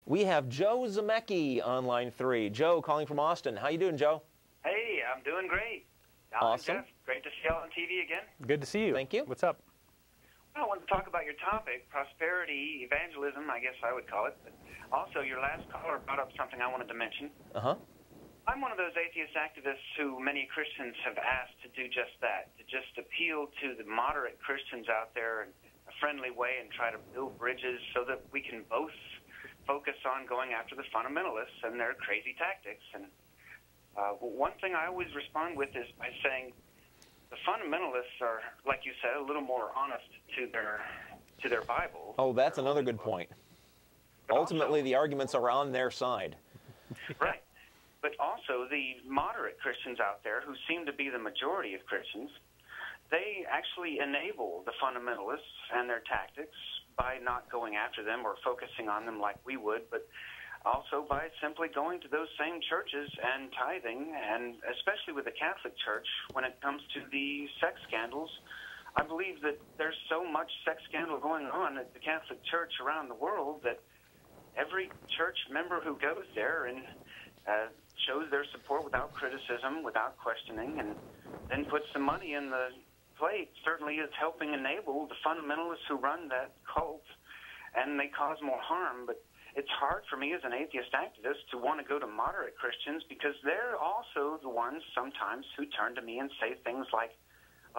We have Joe Zemecki on line 3. Joe calling from Austin. How you doing, Joe? Hey, I'm doing great. Awesome. Jeff, great to see you on TV again. Good to see you. Thank you. What's up? Well, I wanted to talk about your topic, prosperity, evangelism, I guess I would call it. But also, your last caller brought up something I wanted to mention. Uh-huh. I'm one of those atheist activists who many Christians have asked to do just that, to just appeal to the moderate Christians out there in a friendly way and try to build bridges so that we can both focus on going after the fundamentalists and their crazy tactics. And one thing I always respond with is by saying the fundamentalists are, like you said, a little more honest to their Bible. Oh, that's another good point. But Ultimately, also, the arguments are on their side. right. But also the moderate Christians out there, who seem to be the majority of Christians, they actually enable the fundamentalists and their tactics by not going after them or focusing on them like we would, but also by simply going to those same churches and tithing, and especially with the Catholic Church, when it comes to the sex scandals. I believe that there's so much sex scandal going on at the Catholic Church around the world that every church member who goes there and shows their support without criticism, without questioning, and then puts some money in the plate certainly is helping enable the fundamentalists who run that cult, and they cause more harm. But it's hard for me as an atheist activist to want to go to moderate Christians, because they're also the ones sometimes who turn to me and say things like,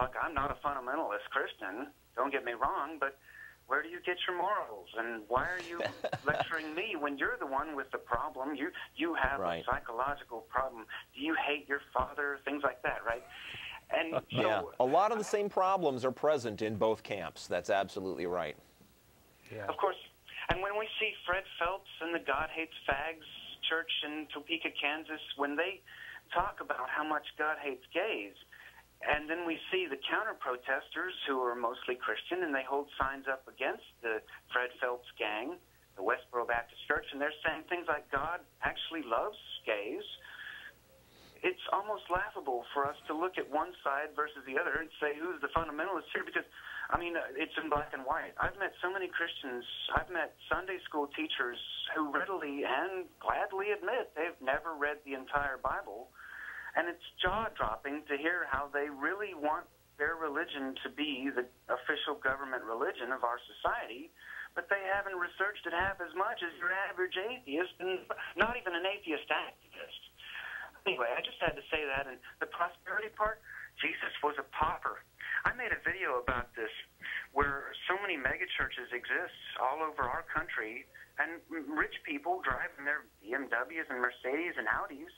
look, I'm not a fundamentalist Christian, don't get me wrong, but where do you get your morals? And why are you lecturing me when you're the one with the problem? You have a psychological problem. Do you hate your father? Things like that, right? And so, yeah, a lot of the same problems are present in both camps. That's absolutely right. Yeah. Of course. And when we see Fred Phelps and the God Hates Fags church in Topeka, Kansas, when they talk about how much God hates gays, and then we see the counter-protesters who are mostly Christian, and they hold signs up against the Fred Phelps gang, the Westboro Baptist Church, and they're saying things like God actually loves gays. It's almost laughable for us to look at one side versus the other and say, who's the fundamentalist here? Because, I mean, it's in black and white. I've met so many Christians, I've met Sunday school teachers who readily and gladly admit they've never read the entire Bible. And it's jaw-dropping to hear how they really want their religion to be the official government religion of our society, but they haven't researched it half as much as your average atheist, and not even an atheist activist. Anyway, I just had to say that. And the prosperity part, Jesus was a pauper. I made a video about this where so many megachurches exist all over our country, and rich people driving their BMWs and Mercedes and Audis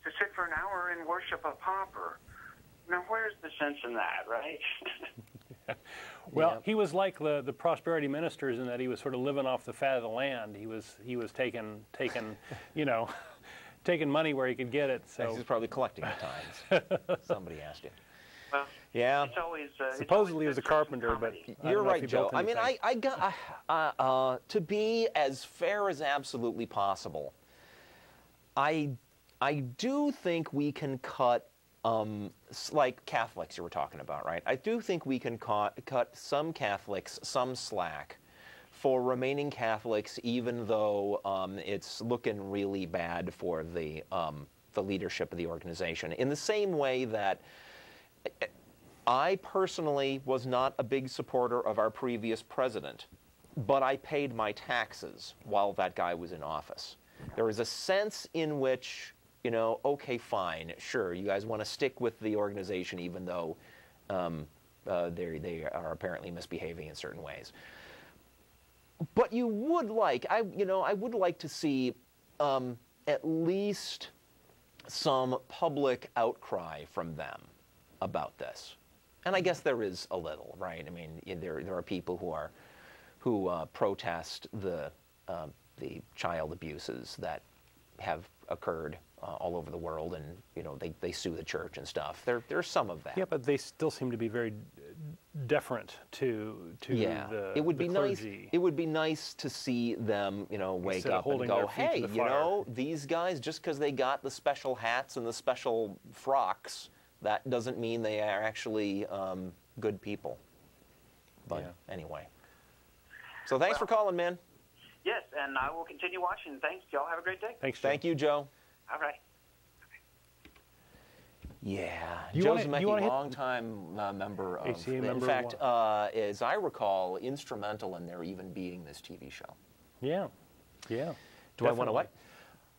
to sit for an hour and worship a pauper. Now, where's the sense in that, right? Well, he was like the prosperity ministers in that he was sort of living off the fat of the land. He was taking you know, taking money where he could get it. So he's probably collecting at times. Somebody asked you. Well, yeah. It's always, supposedly he was a carpenter, but you're right, Joe. I mean, I got to be as fair as absolutely possible. I do think we can cut, like Catholics you were talking about, right? I do think we can cut some Catholics some slack for remaining Catholics, even though it's looking really bad for the leadership of the organization. In the same way that I personally was not a big supporter of our previous president, but I paid my taxes while that guy was in office. There is a sense in which, you know, okay, fine, sure, you guys want to stick with the organization even though they are apparently misbehaving in certain ways. But you would like, I would like to see at least some public outcry from them about this. And I guess there is a little, right? I mean, there are people who protest the child abuses that have occurred all over the world, and you know they sue the church and stuff. There's some of that. Yeah, but they still seem to be very deferent to the it would be clergy. nice. It would be nice to see them, you know, wake up and go, hey, you know, these guys, just because they got the special hats and the special frocks, that doesn't mean they are actually good people. But anyway, so thanks for calling, man. Yes, and I will continue watching. Thanks. Y'all have a great day. Thanks, Joe. Thank you, Joe. All right. Yeah, You Joe's wanna- a you wanna hit- longtime member of. ACA in member, fact, as I recall, instrumental in their even beating this TV show. Yeah, yeah. Do I want to definitely. what?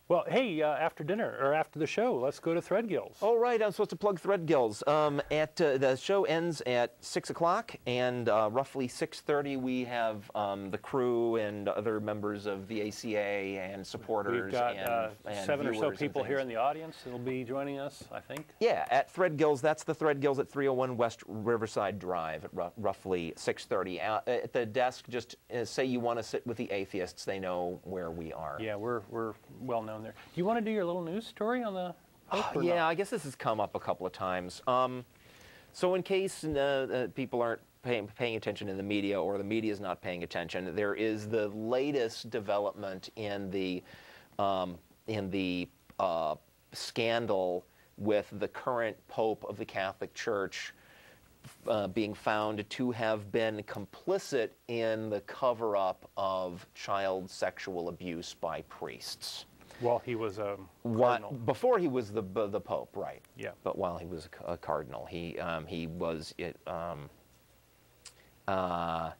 Well, hey, after dinner or after the show, let's go to Threadgills. Oh, right. I'm supposed to plug Threadgills. The show ends at 6 o'clock, and roughly 6:30 we have the crew and other members of the ACA and supporters. We've got and 7 or so viewers and people here things. in the audience that'll be joining us, I think. Yeah, at Threadgills. That's the Threadgills at 301 West Riverside Drive at roughly 6:30. At the desk, just say you want to sit with the atheists. They know where we are. Yeah, we're well known there. Do you want to do your little news story on the Pope or Yeah, not? I guess this has come up a couple of times. So in case people aren't paying attention in the media, or the media is not paying attention, there is the latest development in the scandal with the current Pope of the Catholic Church being found to have been complicit in the cover-up of child sexual abuse by priests. Well, he was a cardinal. Before he was the Pope, right? Yeah. But while he was a cardinal, he was. I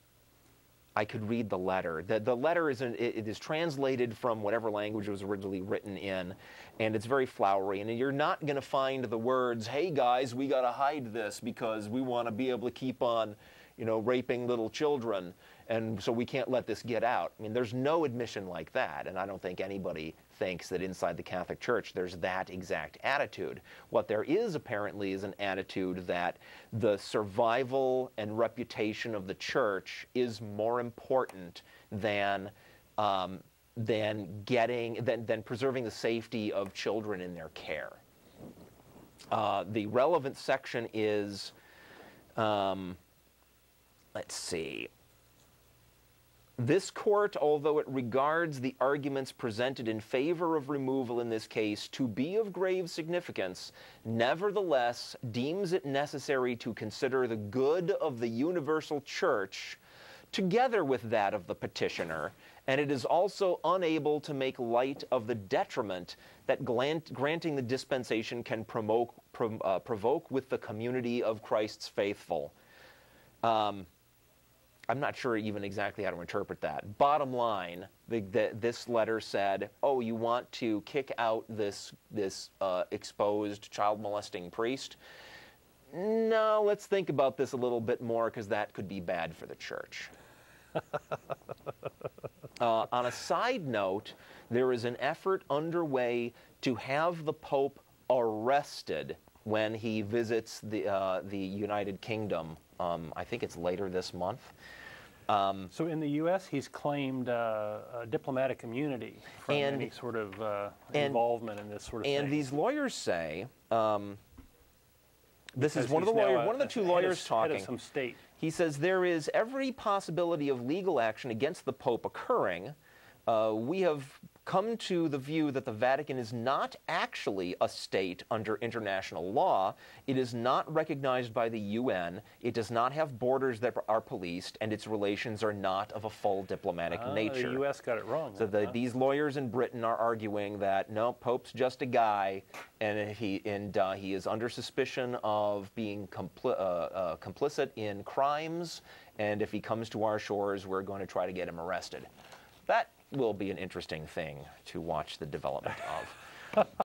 could read the letter. The letter it is translated from whatever language it was originally written in, and it's very flowery. And you're not going to find the words, "Hey guys, we got to hide this because we want to be able to keep on, raping little children, and so we can't let this get out." I mean, there's no admission like that, and I don't think anybody thinks that inside the Catholic Church there's that exact attitude. What there is apparently is an attitude that the survival and reputation of the Church is more important than preserving the safety of children in their care. The relevant section is, let's see. This court, although it regards the arguments presented in favor of removal in this case to be of grave significance, nevertheless deems it necessary to consider the good of the universal Church together with that of the petitioner, and it is also unable to make light of the detriment that granting the dispensation can provoke with the community of Christ's faithful. I'm not sure even exactly how to interpret that. Bottom line, this letter said, "Oh, you want to kick out this exposed child molesting priest? No, let's think about this a little bit more because that could be bad for the Church." On a side note, there is an effort underway to have the Pope arrested when he visits the United Kingdom. I think it's later this month. So in the U.S., he's claimed a diplomatic immunity from any sort of involvement in this sort of thing. And these lawyers say, this is one of the two lawyers talking. Head of some state. He says there is every possibility of legal action against the Pope occurring. We have come to the view that the Vatican is not actually a state under international law. It is not recognized by the UN. It does not have borders that are policed, and its relations are not of a full diplomatic nature. The U.S. got it wrong. So these lawyers in Britain are arguing that no, Pope's just a guy, and he is under suspicion of being complicit in crimes, and if he comes to our shores, we're going to try to get him arrested. That will be an interesting thing to watch the development of.